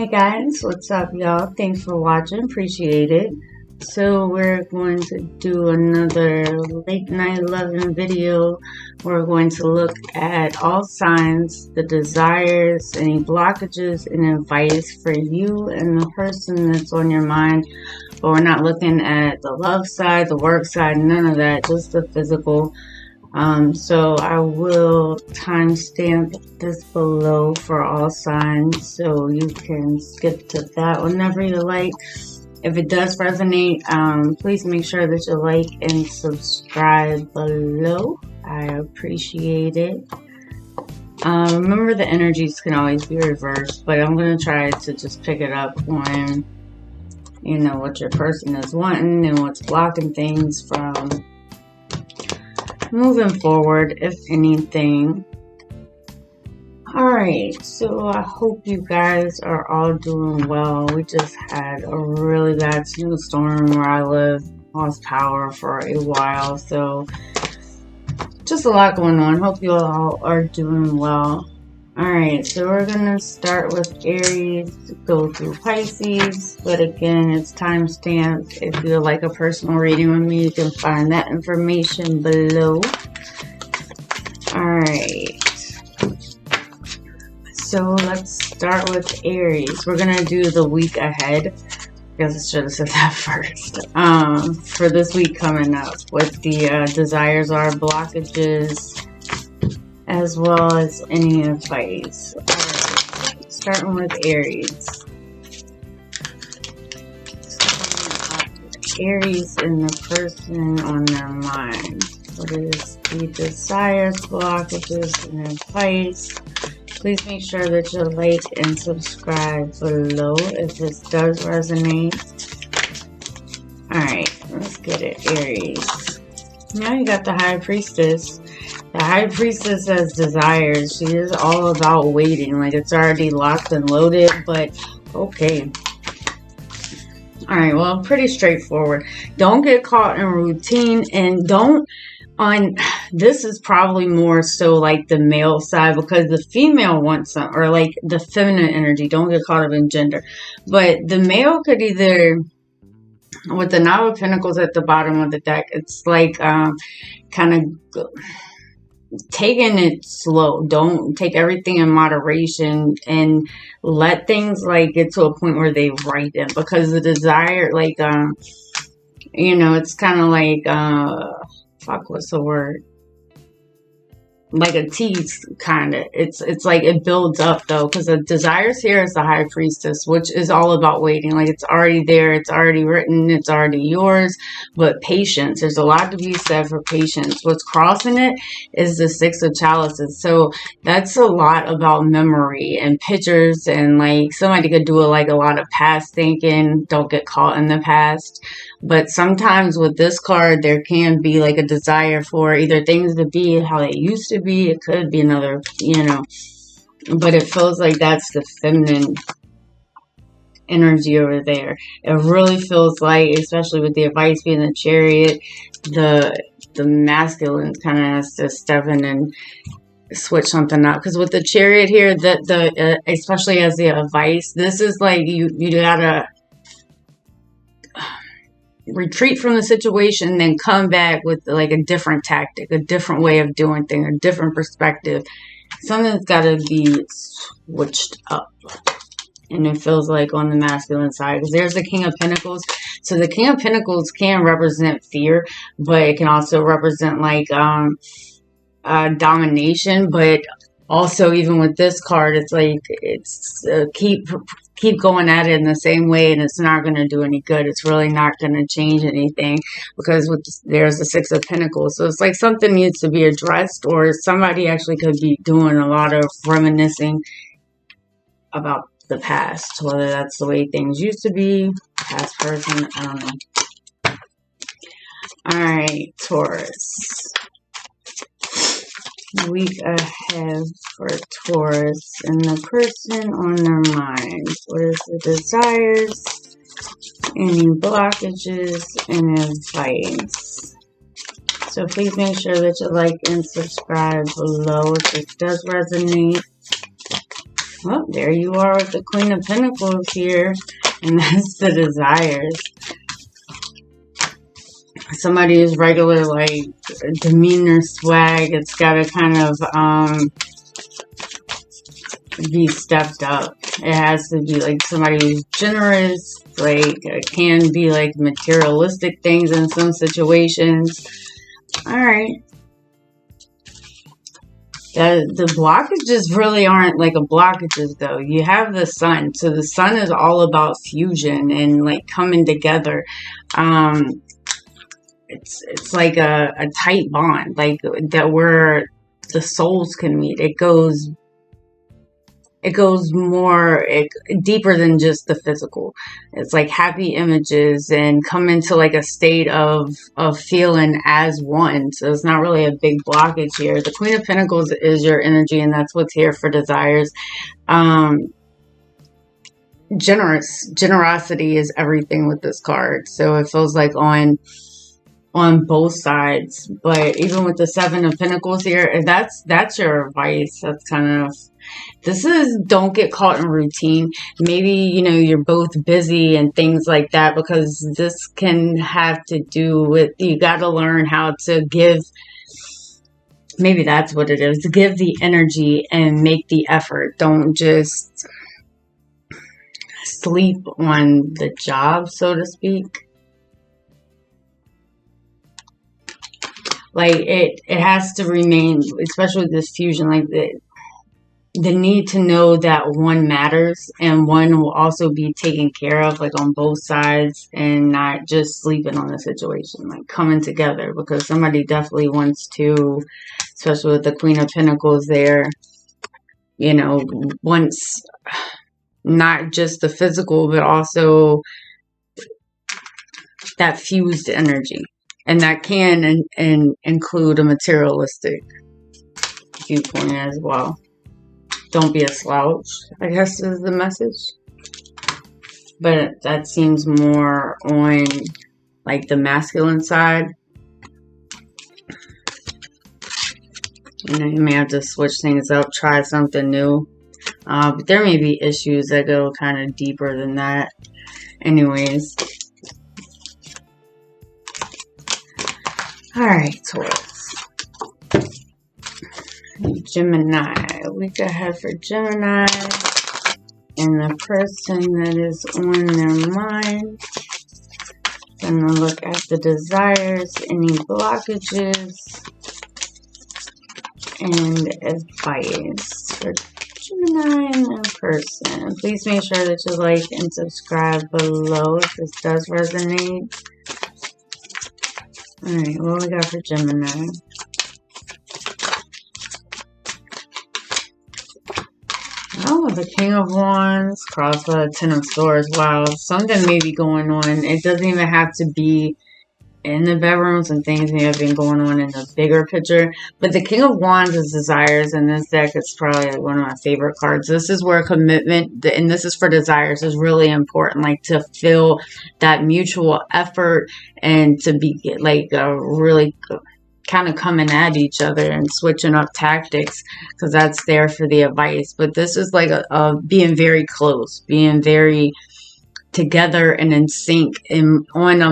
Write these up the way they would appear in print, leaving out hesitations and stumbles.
Hey guys, what's up y'all? Thanks for watching, appreciate it. So we're going to do another late night 11 video. We're going to look at all signs, the desires, any blockages, and advice for you and the person that's on your mind. But we're not looking at the love side, the work side, none of that, just the physical. So I will timestamp this below for all signs, so you can skip to that whenever you like. If it does resonate, please make sure that you like and subscribe below. I appreciate it. Remember, the energies can always be reversed, but I'm going to try to just pick it up on, you know, what your person is wanting and what's blocking things from moving forward, if anything. Alright, so I hope you guys are all doing well. We just had a really bad snowstorm where I live, lost power for a while, so just a lot going on. Hope you all are doing well. Alright, so we're gonna start with Aries, go through Pisces, but again, it's timestamped. If you'd like a personal reading with me, you can find that information below. Alright, so let's start with Aries. We're gonna do the week ahead. I guess I should have said that first. For this week coming up, what the desires are, blockages, as well as any advice. Alright, starting with Aries. Aries and the person on their mind. What is the desires, blockages, and advice? Please make sure that you like and subscribe below if this does resonate. Alright, let's get it, Aries. Now you got the High Priestess. The High Priestess has desires. She is all about waiting. Like, it's already locked and loaded, but okay. Alright, well, pretty straightforward. Don't get caught in routine, and don't this is probably more so like the male side, because the female wants some, or like the feminine energy. Don't get caught up in gender. But the male could either, with the Nine of Pentacles at the bottom of the deck, it's like kind of taking it slow. Don't take everything in moderation and let things like get to a point where they ripen, because the desire, like you know, it's kind of like what's the word? Like a tease, kind of. It's like it builds up though, because the desires here is the High Priestess, which is all about waiting. Like, it's already there, it's already written, it's already yours. But patience, there's a lot to be said for patience. What's crossing it is the Six of Chalices, so that's a lot about memory and pictures, and like somebody could do like a lot of past thinking. Don't get caught in the past. But sometimes with this card, there can be like a desire for either things to be how they used to be. It could be another, you know, but it feels like that's the feminine energy over there. It really feels like, especially with the advice being the Chariot, the masculine kind of has to step in and switch something up. Because with the Chariot here, especially as the advice, this is like you gotta retreat from the situation, then come back with like a different tactic, a different way of doing things, a different perspective. Something's got to be switched up. And it feels like on the masculine side, because there's the King of Pentacles. So the King of Pentacles can represent fear, but it can also represent like domination. But also, even with this card, it's like it's keep going at it in the same way, and it's not going to do any good. It's really not going to change anything, because there's the Six of Pentacles. So it's like something needs to be addressed, or somebody actually could be doing a lot of reminiscing about the past, whether that's the way things used to be, past person, I don't know. Alright, Taurus. Week ahead for Taurus and the person on their mind. What is the desires, any blockages, and advice? So please make sure that you like and subscribe below if this does resonate. Well, there you are with the Queen of Pentacles here. And that's the desires. Somebody who's regular, like, demeanor, swag, it's got to kind of be stepped up. It has to be like somebody who's generous, like, it can be like materialistic things in some situations. Alright. The blockages really aren't like a blockages though. You have the sun. So the sun is all about fusion and like coming together. It's like a tight bond, like that where the souls can meet. It goes more deeper than just the physical. It's like happy images and come into like a state of feeling as one. So it's not really a big blockage here. The Queen of Pentacles is your energy, and that's what's here for desires. Generosity is everything with this card. So it feels like on both sides. But even with the Seven of Pentacles here, that's your advice. That's kind of, this is, don't get caught in routine. Maybe, you know, you're both busy and things like that, because this can have to do with, you got to learn how to give, maybe that's what it is, to give the energy and make the effort. Don't just sleep on the job, so to speak. Like, it has to remain, especially with this fusion, like the need to know that one matters and one will also be taken care of, like on both sides, and not just sleeping on the situation, like coming together, because somebody definitely wants to, especially with the Queen of Pentacles there, you know, wants not just the physical, but also that fused energy. And that can include a materialistic viewpoint as well. Don't be a slouch, I guess is the message. But that seems more on like the masculine side. You know, you may have to switch things up, try something new. But there may be issues that go kind of deeper than that. Anyways. Alright, Taurus. Gemini. Week ahead for Gemini. And the person that is on their mind. Gonna look at the desires, any blockages, and advice for Gemini and their person. Please make sure that you like and subscribe below if this does resonate. Alright, what we got for Gemini? Oh, the King of Wands, crossed by the Ten of Swords. Wow, something may be going on. It doesn't even have to be in the bedroom. Some things may have been going on in the bigger picture. But the King of Wands is desires in this deck. It's probably one of my favorite cards. This is where commitment, and this is for desires, is really important. Like to feel that mutual effort and to be like really kind of coming at each other and switching up tactics, because that's there for the advice. But this is like a being very close, being very together and in sync, and on a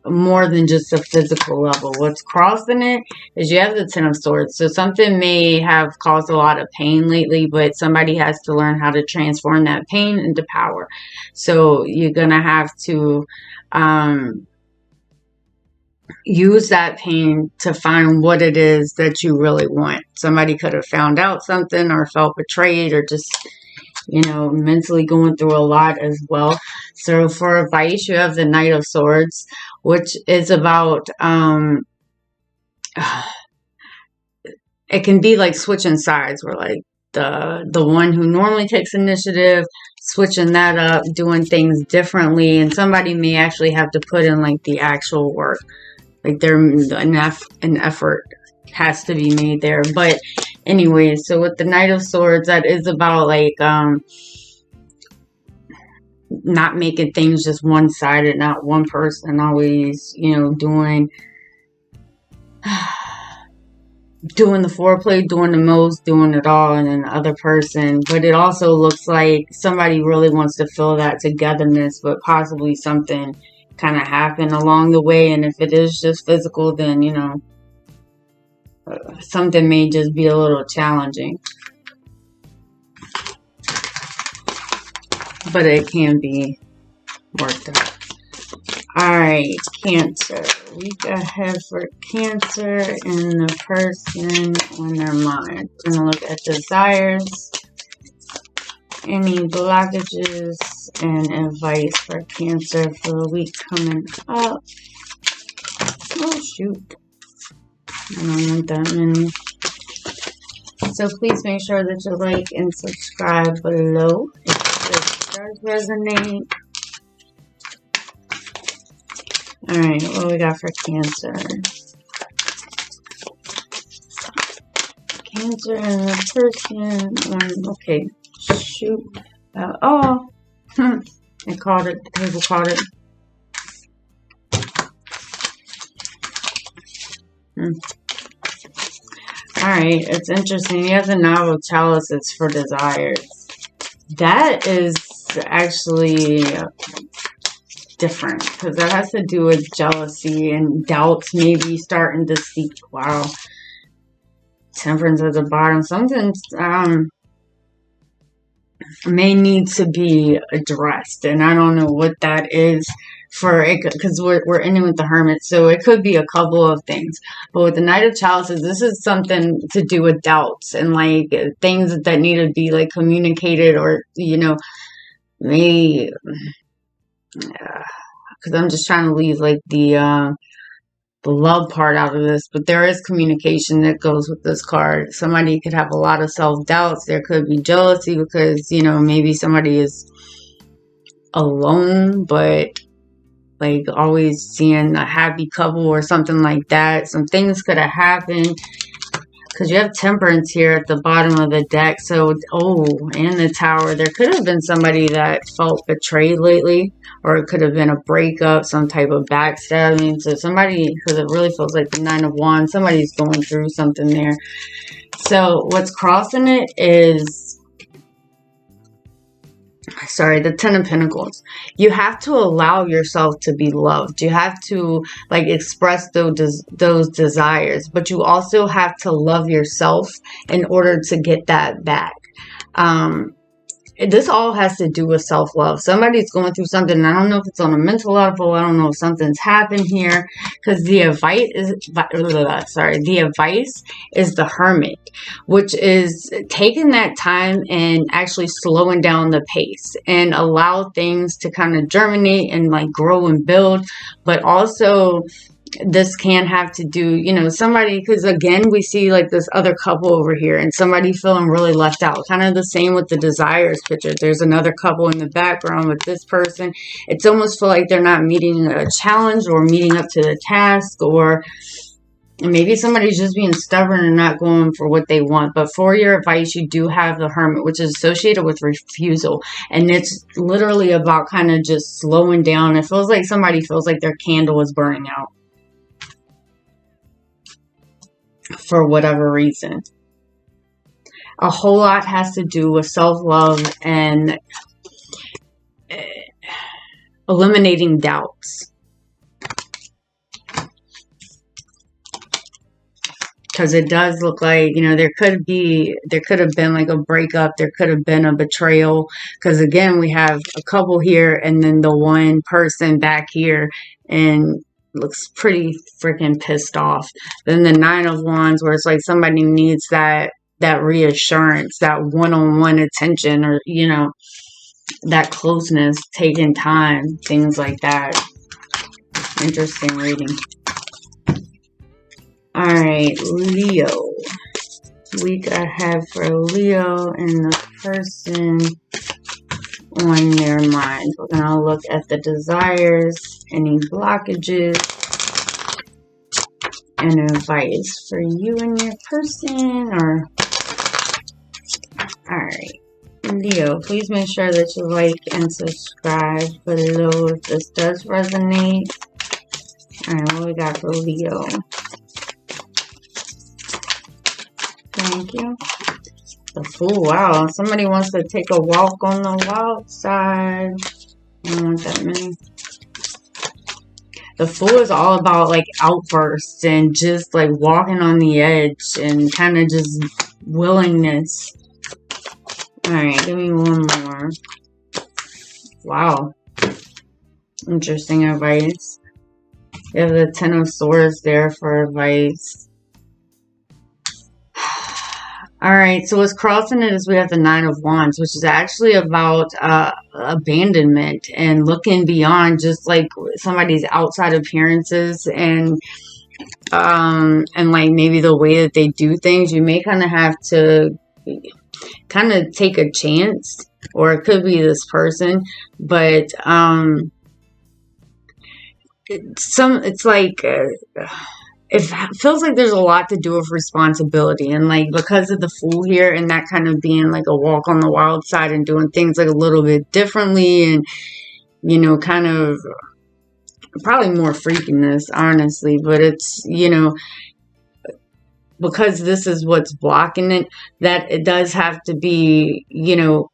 more than just a physical level. What's crossing it is you have the Ten of Swords. So something may have caused a lot of pain lately, but somebody has to learn how to transform that pain into power. So you're gonna have to use that pain to find what it is that you really want. Somebody could have found out something or felt betrayed, or just, you know, mentally going through a lot as well. So for advice, you have the Knight of Swords, which is about, it can be like switching sides, where like the one who normally takes initiative, switching that up, doing things differently, and somebody may actually have to put in like the actual work. Like an effort has to be made there. But anyways, so with the Knight of Swords, that is about like not making things just one-sided, not one person always, you know, doing doing the foreplay, doing the most, doing it all, and then the other person. But it also looks like somebody really wants to feel that togetherness, but possibly something kind of happened along the way. And if it is just physical, then, you know, something may just be a little challenging. But it can be worked out. Alright, Cancer. Week ahead for Cancer and the person on their mind. We're going to look at desires, any blockages, and advice for Cancer for the week coming up. Oh, shoot. I don't want that many. So please make sure that you like and subscribe below if this does resonate. Alright, what do we got for Cancer? Cancer and the person. Okay, shoot. I caught it. The table caught it. Alright, it's interesting. You have the Nine of Chalices for desires. That is actually different, because that has to do with jealousy and doubts, maybe starting to seek. Wow. Temperance at the bottom. Something may need to be addressed, and I don't know what that is for it, because we're ending with the Hermit, so it could be a couple of things. But with the Knight of Chalices, this is something to do with doubts and like things that need to be like communicated, or, you know, maybe because I'm just trying to leave like the love part out of this, but there is communication that goes with this card. Somebody could have a lot of self-doubts. There could be jealousy because, you know, maybe somebody is alone, but like always seeing a happy couple or something like that. Some things could have happened because you have Temperance here at the bottom of the deck. So, and the Tower. There could have been somebody that felt betrayed lately, or it could have been a breakup, some type of backstabbing. So somebody, because it really feels like the Nine of Wands, somebody's going through something there. So what's crossing it is, the Ten of Pentacles. You have to allow yourself to be loved. You have to like express those desires, but you also have to love yourself in order to get that back. This all has to do with self-love. Somebody's going through something. I don't know if it's on a mental level. I don't know if something's happened here, because the advice is the Hermit, which is taking that time and actually slowing down the pace and allow things to kind of germinate and like grow and build. But also, this can have to do, you know, somebody, because again, we see like this other couple over here and somebody feeling really left out. Kind of the same with the desires picture. There's another couple in the background with this person. It's almost feel like they're not meeting a challenge or meeting up to the task, or maybe somebody's just being stubborn and not going for what they want. But for your advice, you do have the Hermit, which is associated with refusal. And it's literally about kind of just slowing down. It feels like somebody feels like their candle is burning out for whatever reason. A whole lot has to do with self-love and eliminating doubts. Because it does look like, you know, there could have been like a breakup. There could have been a betrayal. Because again, we have a couple here and then the one person back here, and looks pretty freaking pissed off. Then the Nine of Wands, where it's like somebody needs that reassurance, that one-on-one attention, or, you know, that closeness, taking time, things like that. Interesting reading. Alright, Leo. Week ahead for Leo and the person on their mind. We're going to look at the desires, any blockages, and advice for you and your person. Alright, Leo, please make sure that you like and subscribe below if this does resonate. Alright, what we got for Leo? Thank you. The Fool. Wow. Somebody wants to take a walk on the wild side. I don't want that many. The Fool is all about like outbursts and just like walking on the edge and kind of just willingness. Alright, give me one more. Wow. Interesting advice. You have the Ten of Swords there for advice. Alright, so what's crossing it is we have the Nine of Wands, which is actually about abandonment and looking beyond just like somebody's outside appearances and like maybe the way that they do things. You may kind of have to kind of take a chance, or it could be this person, but it's like it feels like there's a lot to do with responsibility, and like because of the Fool here and that kind of being like a walk on the wild side and doing things like a little bit differently and, you know, kind of probably more freakiness, honestly, but it's, you know, because this is what's blocking it, that it does have to be, you know,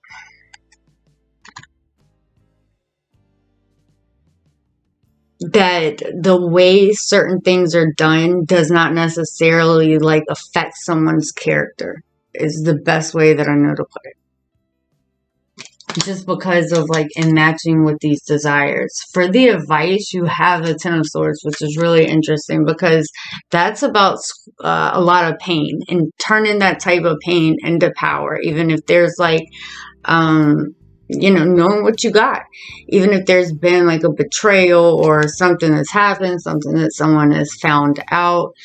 that the way certain things are done does not necessarily like affect someone's character is the best way that I know to put it. Just because of like in matching with these desires. For the advice, you have the Ten of Swords, which is really interesting because that's about a lot of pain and turning that type of pain into power, even if there's like you know, knowing what you got, even if there's been like a betrayal or something that's happened, something that someone has found out,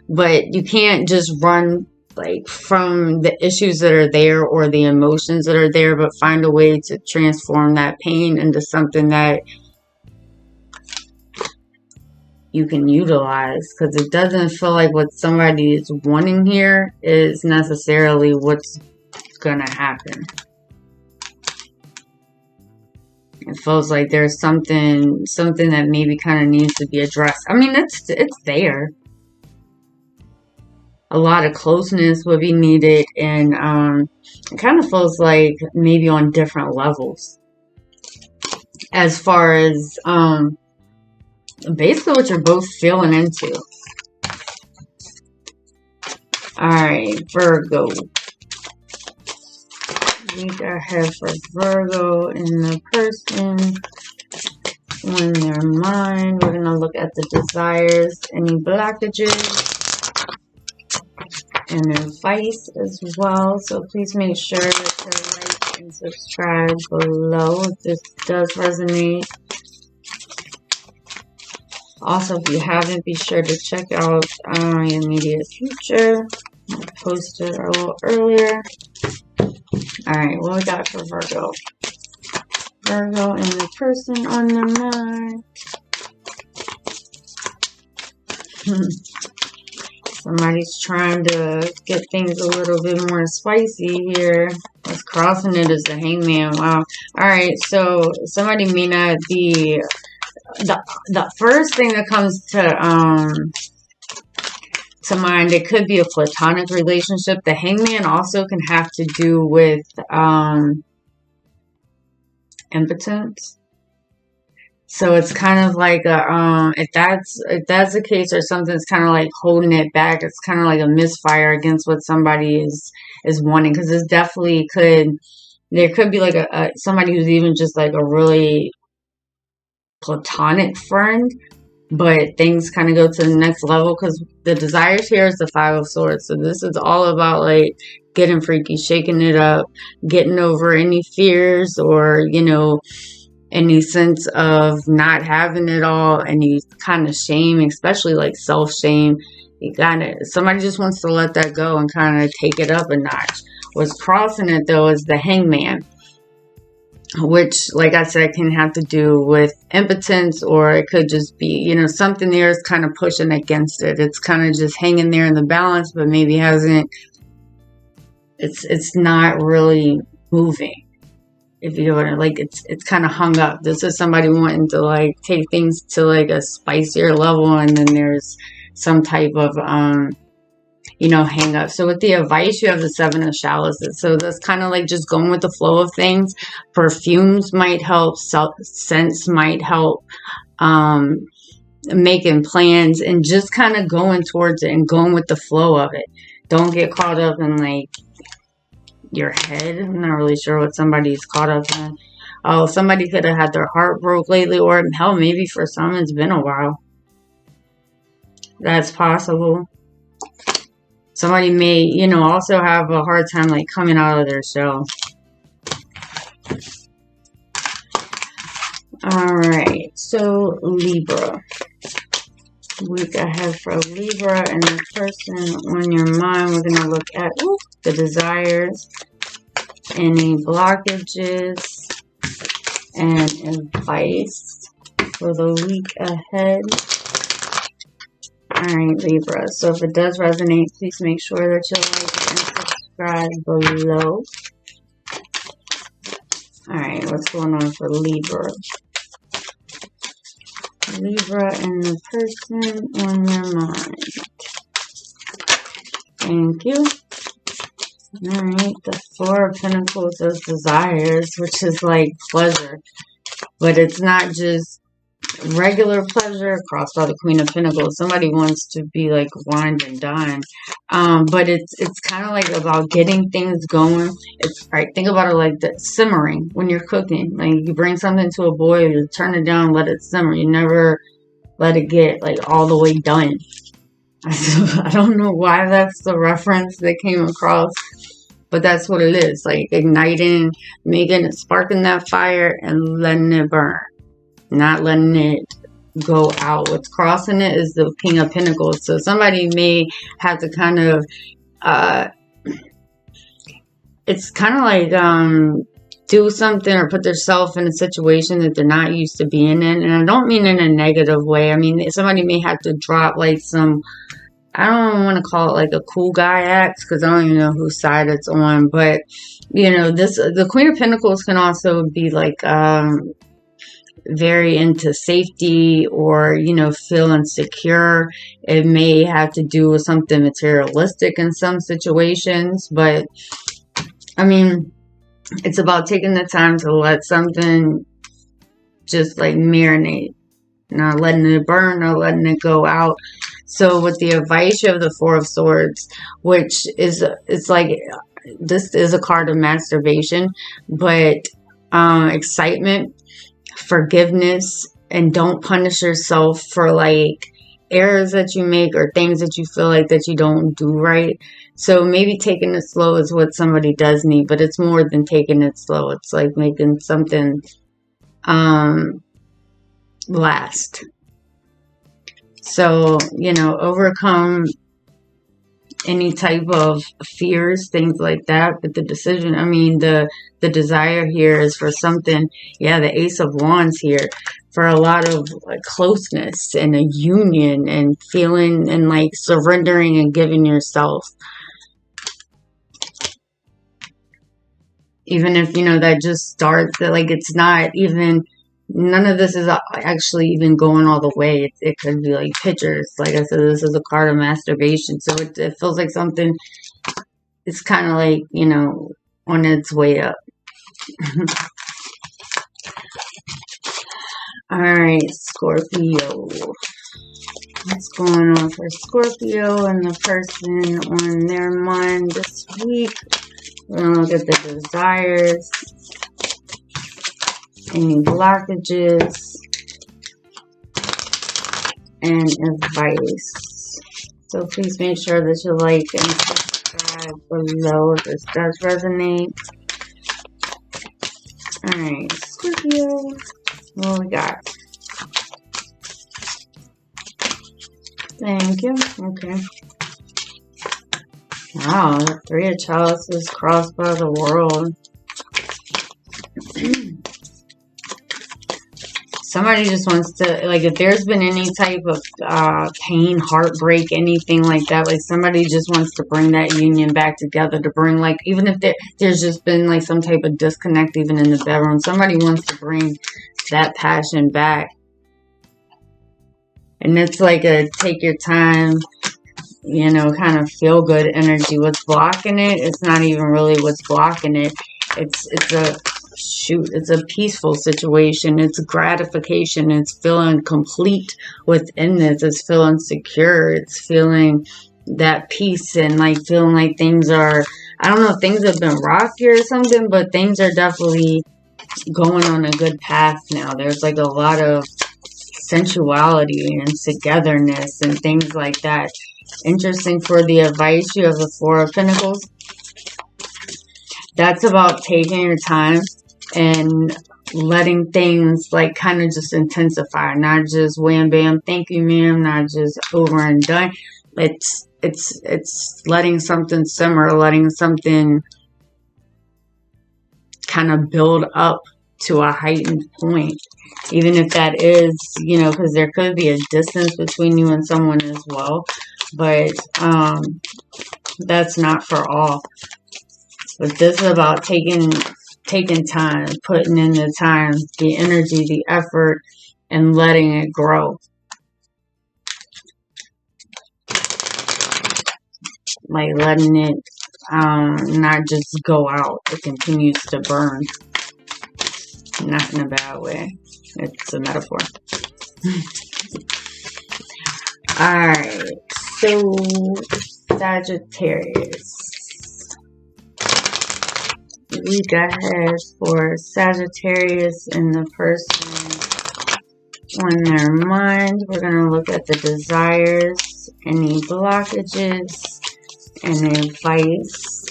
but you can't just run like from the issues that are there or the emotions that are there, but find a way to transform that pain into something that you can utilize, because it doesn't feel like what somebody is wanting here is necessarily what's gonna happen. It feels like there's something that maybe kind of needs to be addressed. I mean, it's there. A lot of closeness would be needed, and it kind of feels like maybe on different levels. As far as basically what you're both feeling into. Alright, Virgo. Week ahead for Virgo in the person, in their mind. We're going to look at the desires, any blockages, and advice as well. So please make sure to like and subscribe below if this does resonate. Also, if you haven't, be sure to check out your immediate future. I posted a little earlier. Alright, what we got for Virgo? Virgo and the person on the mind. Somebody's trying to get things a little bit more spicy here. What's crossing it is the Hangman. Wow. Alright, so somebody may not be... The first thing that comes to mind, it could be a platonic relationship. The Hangman also can have to do with impotence. So it's kind of like a if that's the case, or something's kind of like holding it back, it's kind of like a misfire against what somebody is wanting, because this definitely there could be like a somebody who's even just like a really platonic friend, but things kind of go to the next level, because the desires here is the Five of Swords. So this is all about like getting freaky, shaking it up, getting over any fears or, you know, any sense of not having it all, any kind of shame, especially like self-shame. You somebody just wants to let that go and kind of take it up a notch. What's crossing it though is the Hangman, which, like I said, can have to do with impotence, or it could just be, you know, something there is kind of pushing against it. It's kind of just hanging there in the balance, but maybe hasn't, it's not really moving. If you know what I mean, like it's kind of hung up. This is somebody wanting to like take things to like a spicier level, and then there's some type of you know, hang up. So with the advice, you have the Seven of Chalices. So that's kind of like just going with the flow of things. Perfumes might help. Scents might help. Making plans and just kind of going towards it and going with the flow of it. Don't get caught up in like your head. I'm not really sure what somebody's caught up in. Oh, somebody could have had their heart broke lately, or hell, maybe for some it's been a while. That's possible. Somebody may, you know, also have a hard time like coming out of their shell. Alright, so Libra. Week ahead for Libra and the person on your mind. We're going to look at the desires, any blockages, and advice for the week ahead. Alright, Libra. So if it does resonate, please make sure that you like and subscribe below. Alright, what's going on for Libra? Libra and the person on your mind. Thank you. Alright, the Four of Pentacles is desires, which is like pleasure. But it's not just regular pleasure crossed by the Queen of Pentacles. Somebody wants to be like wined and dined. But it's kind of like about getting things going. It's right. Think about it like the simmering when you're cooking. Like you bring something to a boil, you turn it down, let it simmer. You never let it get like all the way done. I don't know why that's the reference that came across, but that's what it is. Like igniting, making it, sparking that fire and letting it burn. Not letting it go out. What's crossing it is the King of Pentacles. So somebody may have to kind of, it's kind of like do something or put themselves in a situation that they're not used to being in. And I don't mean in a negative way. I mean, somebody may have to drop like some, I don't want to call it like a cool guy act because I don't even know whose side it's on. But, you know, the Queen of Pentacles can also be like, very into safety or, you know, feel insecure. It may have to do with something materialistic in some situations, but I mean, it's about taking the time to let something just like marinate, not letting it burn or letting it go out. So with the advice, you have the Four of Swords, which is, it's like, this is a card of masturbation, but excitement, forgiveness, and don't punish yourself for like errors that you make or things that you feel like that you don't do right. So maybe taking it slow is what somebody does need, but it's more than taking it slow. It's like making something last. So, you know, overcome any type of fears, things like that. But the decision, I mean, the desire here is for something. Yeah, the Ace of Wands here for a lot of like closeness and a union and feeling and like surrendering and giving yourself. Even if, you know, that just starts, that like it's not even, none of this is actually even going all the way. It could be like pictures. Like I said, this is a card of masturbation. So it feels like something, it's kind of like, you know, on its way up. Alright, Scorpio. What's going on for Scorpio and the person on their mind this week? We're going to look at the desires, any blockages, and advice. So please make sure that you like and subscribe below if this does resonate. Alright, Scorpio. What we got? Thank you. Okay. Wow, the Three of Chalices crossed by the World. Somebody just wants to, like, if there's been any type of pain, heartbreak, anything like that, like somebody just wants to bring that union back together, to bring, like, even if there's just been like some type of disconnect even in the bedroom, somebody wants to bring that passion back. And it's like a take your time, you know, kind of feel good energy. What's blocking it? It's not even really what's blocking it. It's a peaceful situation. It's gratification. It's feeling complete within this. It's feeling secure. It's feeling that peace and like feeling like things are, I don't know if things have been rocky or something, but things are definitely going on a good path now. There's like a lot of sensuality and togetherness and things like that. Interesting for the advice, you have the Four of Pentacles. That's about taking your time and letting things like kind of just intensify, not just wham bam, thank you ma'am, not just over and done. It's letting something simmer, letting something kind of build up to a heightened point, even if that is, you know, because there could be a distance between you and someone as well, but that's not for all. But this is about taking time, putting in the time, the energy, the effort, and letting it grow. Like letting it not just go out. It continues to burn. Not in a bad way. It's a metaphor. Alright. So, Sagittarius. Week ahead for Sagittarius and the person on their mind. We're going to look at the desires, any blockages, and advice.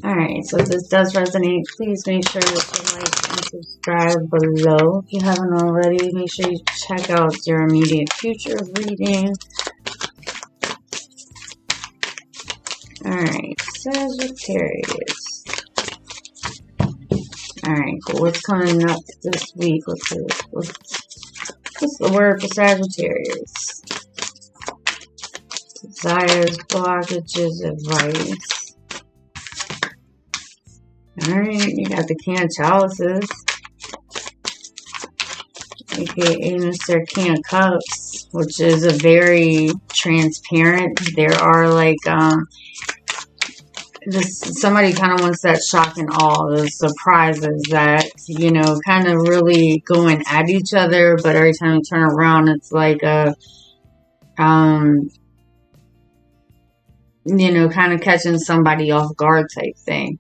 Alright, so if this does resonate, please make sure that you like and subscribe below. If you haven't already, make sure you check out your immediate future reading. Alright, Sagittarius. Alright, cool. What's coming up this week? What's the word for Sagittarius? Desires, blockages, advice. Alright, you got the King of Chalices, aka Mr. King of Cups, which is a very transparent. There are like somebody kind of wants that shock and awe, the surprises that, you know, kind of really going at each other, but every time you turn around, it's like a you know, kind of catching somebody off guard type thing.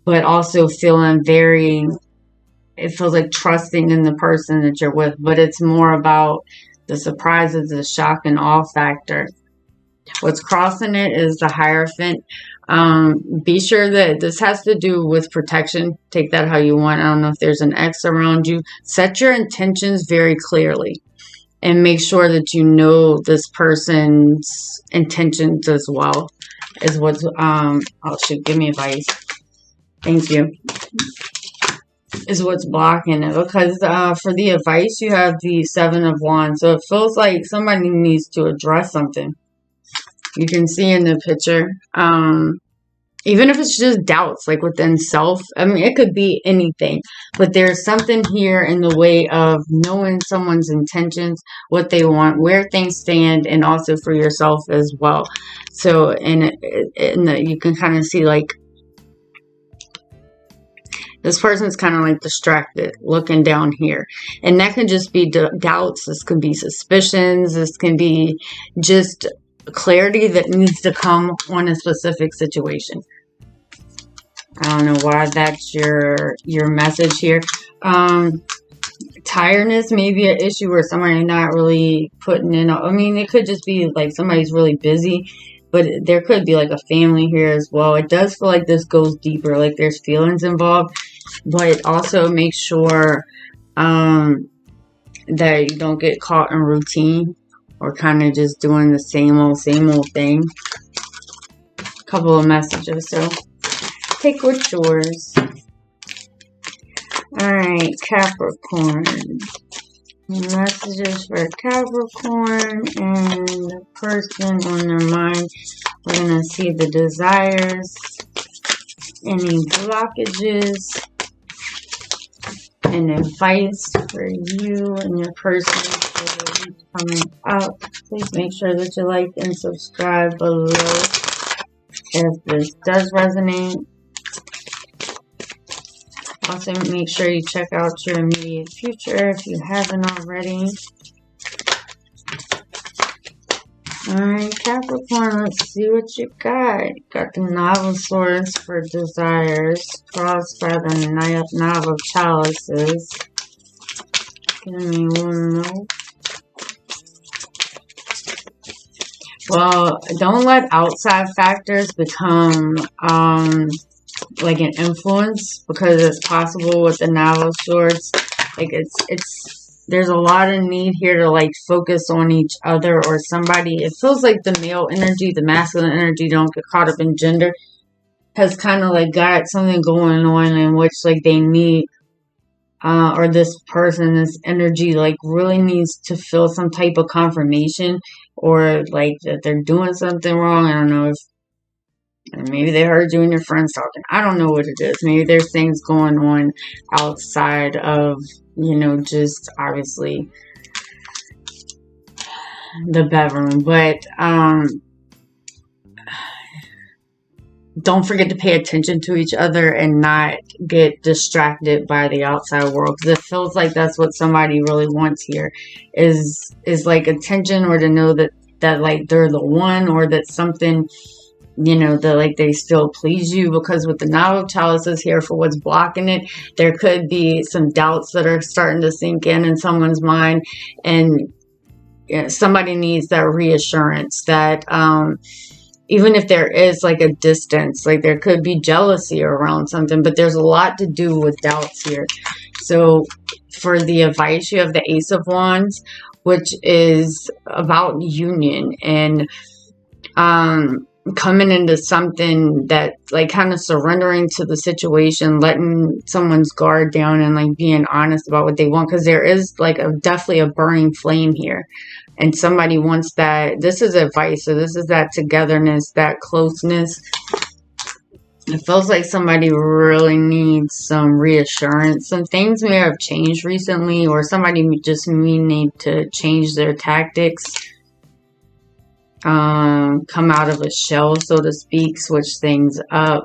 But also feeling it feels like trusting in the person that you're with. But it's more about the surprises, the shock and awe factor. What's crossing it is the Hierophant. Be sure that this has to do with protection. Take that how you want. I don't know if there's an X around you. Set your intentions very clearly. And make sure that you know this person's intentions as well. Is what's, oh shoot, give me advice. Thank you. Is what's blocking it. Because for the advice, you have the Seven of Wands. So it feels like somebody needs to address something. You can see in the picture. Even if it's just doubts, like within self. I mean, it could be anything. But there's something here in the way of knowing someone's intentions, what they want, where things stand, and also for yourself as well. So, you can kind of see like, this person's kind of like distracted, looking down here. And that can just be doubts. This can be suspicions. This can be just clarity that needs to come on a specific situation. I don't know why that's your message here. Tiredness may be an issue where somebody's not really putting in. I mean, it could just be like somebody's really busy. But there could be like a family here as well. It does feel like this goes deeper, like there's feelings involved. But also make sure that you don't get caught in routine or kind of just doing the same old thing. A couple of messages, so take what's yours. Alright, Capricorn. Messages for Capricorn and the person on their mind. We're going to see the desires, any blockages, and advice for you and your person coming up. Please make sure that you like and subscribe below if this does resonate. Also, make sure you check out your immediate future if you haven't already. Alright, Capricorn, let's see what you got. You got the Knave of Swords for desires, crossed by the Knave of Chalices. Give me one more. Well, don't let outside factors become like an influence, because it's possible with the Knave of Swords. Like there's a lot of need here to like focus on each other or somebody. It feels like the male energy, the masculine energy, don't get caught up in gender, has kind of like got something going on in which like they need or this person, this energy like really needs to feel some type of confirmation, or like that they're doing something wrong. I don't know if maybe they heard you and your friends talking. I don't know what it is. Maybe there's things going on outside of, you know, just obviously the bedroom. But don't forget to pay attention to each other and not get distracted by the outside world, because it feels like that's what somebody really wants here is like attention, or to know that like they're the one, or that something, you know, that like they still please you. Because with the Knave of Chalices here, for what's blocking it, there could be some doubts that are starting to sink in someone's mind, and you know, somebody needs that reassurance that even if there is like a distance, like there could be jealousy around something, but there's a lot to do with doubts here. So for the advice, you have the Ace of Wands, which is about union and coming into something that like kind of surrendering to the situation, letting someone's guard down, and like being honest about what they want, because there is like definitely a burning flame here, and somebody wants that. This is advice, so this is that togetherness, that closeness. It feels like somebody really needs some reassurance. Some things may have changed recently, or somebody just may need to change their tactics, come out of a shell, so to speak, switch things up.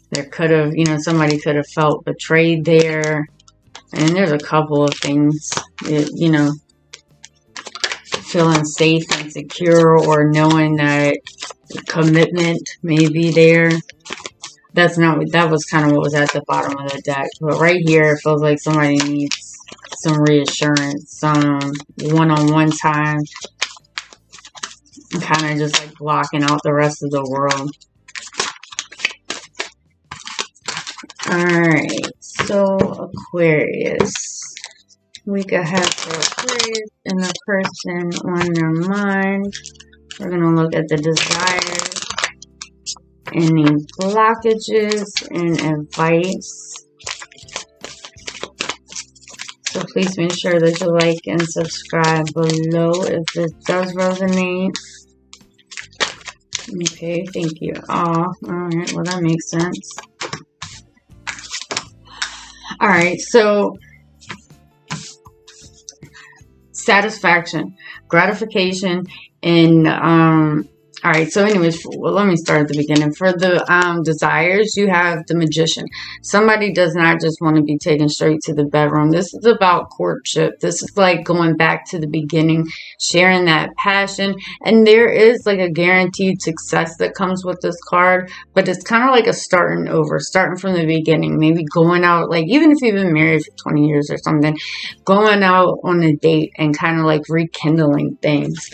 There could have, you know, somebody could have felt betrayed there. And there's a couple of things, you know, feeling safe and secure, or knowing that commitment may be there. That was kind of what was at the bottom of the deck. But right here, it feels like somebody needs some reassurance, some one-on-one time, kind of just like blocking out the rest of the world. Alright, so Aquarius. Week ahead for Aquarius and the person on their mind. We're going to look at the desires, any blockages, and advice. So please make sure that you like and subscribe below if this does resonate. Okay, thank you all. Alright, well that makes sense. Alright, so satisfaction, gratification, and alright, so anyways, well, let me start at the beginning. For the desires, you have the Magician. Somebody does not just want to be taken straight to the bedroom. This is about courtship. This is like going back to the beginning, sharing that passion. And there is like a guaranteed success that comes with this card, but it's kind of like a starting over, starting from the beginning. Maybe going out, like even if you've been married for 20 years or something, going out on a date and kind of like rekindling things.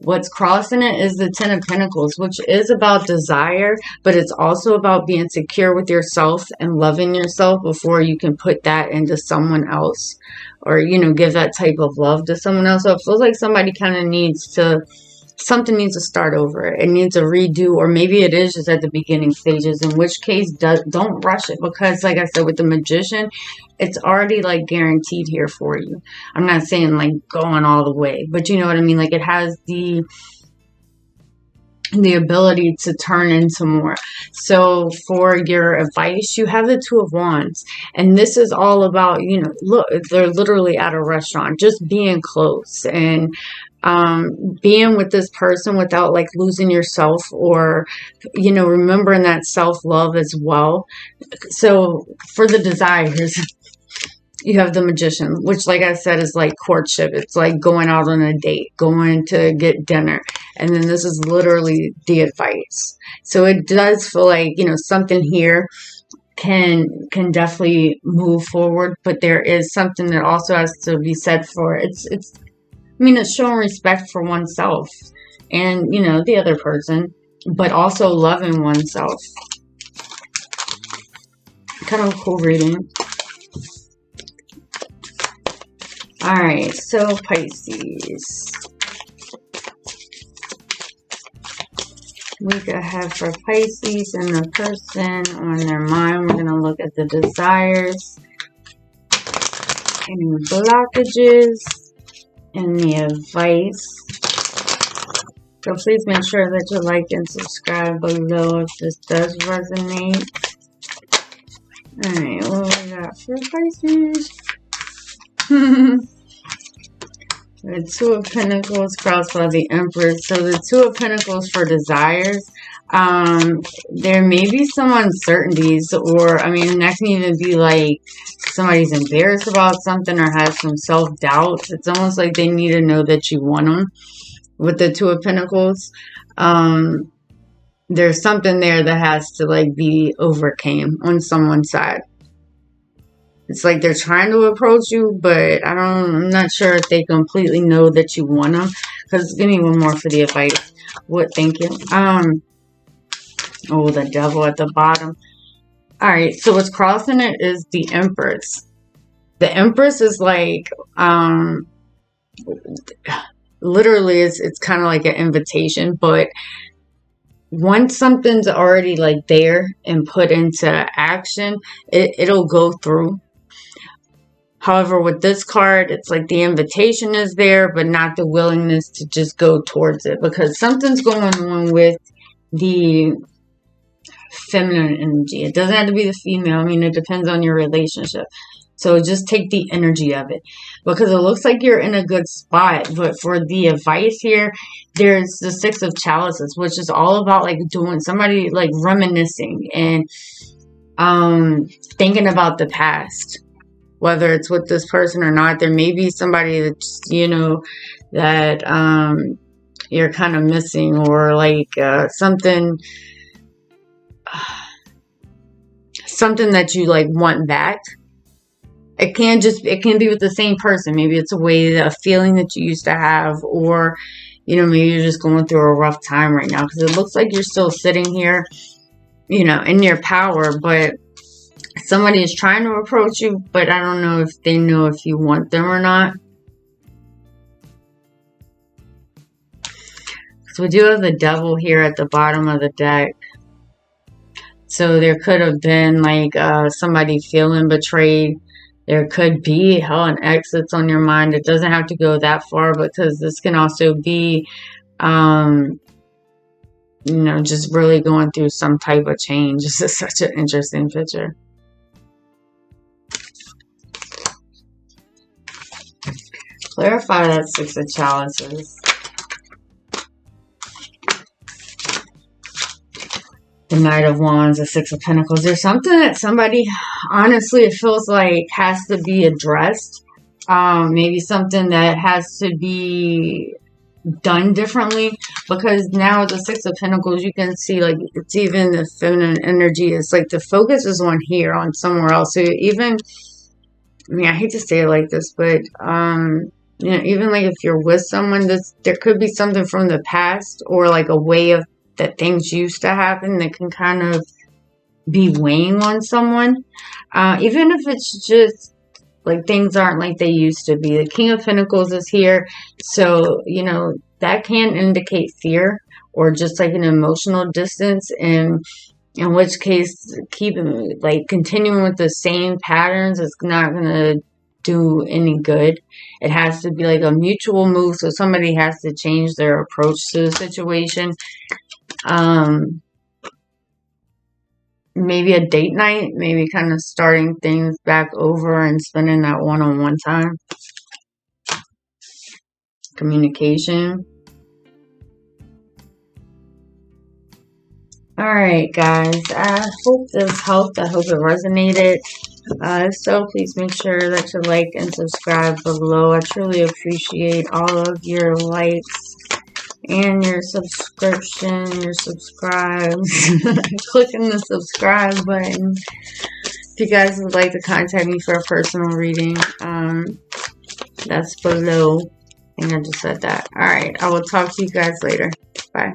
What's crossing it is the Ten of Pentacles, which is about desire, but it's also about being secure with yourself and loving yourself before you can put that into someone else, or, you know, give that type of love to someone else. So it feels like somebody kind of needs to, something needs to start over. It needs a redo, or maybe it is just at the beginning stages, in which case don't rush it, because like I said, with the Magician, it's already like guaranteed here for you. I'm not saying like going all the way, but you know what I mean? Like it has the the ability to turn into more. So for your advice, you have the Two of Wands, and this is all about, you know, look, they're literally at a restaurant, just being close and being with this person without like losing yourself, or, you know, remembering that self-love as well. So for the desires, you have the Magician, which, like I said, is like courtship. It's like going out on a date, going to get dinner. And then this is literally the advice. So it does feel like, you know, something here can definitely move forward, but there is something that also has to be said for it's showing respect for oneself and, you know, the other person, but also loving oneself. Kind of a cool reading. Alright, so Pisces. Week ahead for Pisces and the person on their mind. We're going to look at the desires, any blockages, and the advice. So please make sure that you like and subscribe below if this does resonate. Alright, what we got for Pisces? The Two of Pentacles crossed by the Empress. So the Two of Pentacles for desires. There may be some uncertainties, or that can even be like somebody's embarrassed about something or has some self-doubt. It's almost like they need to know that you want them. With the Two of Pentacles, there's something there that has to like be overcame on someone's side. It's like they're trying to approach you, but I'm not sure if they completely know that you want them. Because give me one more for the advice. What? Thank you. Oh, the Devil at the bottom. All right. So what's crossing it is the Empress. The Empress is like, literally, it's kind of like an invitation. But once something's already like there and put into action, it'll go through. However, with this card, it's like the invitation is there, but not the willingness to just go towards it. Because something's going on with the feminine energy. It doesn't have to be the female. It depends on your relationship. So just take the energy of it. Because it looks like you're in a good spot. But for the advice here, there's the Six of Chalices, which is all about like doing somebody like reminiscing and thinking about the past. Whether it's with this person or not, there may be somebody that's, that you're kind of missing, or like something that you like want back. It can be with the same person. Maybe it's a feeling that you used to have, or, maybe you're just going through a rough time right now, because it looks like you're still sitting here, in your power, but somebody is trying to approach you, but I don't know if they know if you want them or not. So we do have the Devil here at the bottom of the deck. So there could have been like somebody feeling betrayed. There could be an exits on your mind. It doesn't have to go that far, because this can also be, just really going through some type of change. This is such an interesting picture. Clarify that Six of Chalices. The Knight of Wands, the Six of Pentacles. There's something that somebody, honestly, it feels like has to be addressed. Maybe something that has to be done differently. Because now the Six of Pentacles, you can see like it's even the feminine energy. It's like the focus is on here, on somewhere else. So even, I hate to say it like this, but even like if you're with someone, there could be something from the past, or like a way of that things used to happen that can kind of be weighing on someone. Even if it's just like things aren't like they used to be. The King of Pentacles is here. So, that can indicate fear, or just like an emotional distance. And in which case, continuing with the same patterns is not going to do any good. It has to be like a mutual move, so somebody has to change their approach to the situation. Maybe a date night, maybe kind of starting things back over and spending that one-on-one time. Communication. Alright, guys. I hope this helped. I hope it resonated. If so, please make sure that you like and subscribe below. I truly appreciate all of your likes and your subscription, your subscribes. Clicking the subscribe button. If you guys would like to contact me for a personal reading, that's below. I think I just said that. Alright, I will talk to you guys later. Bye.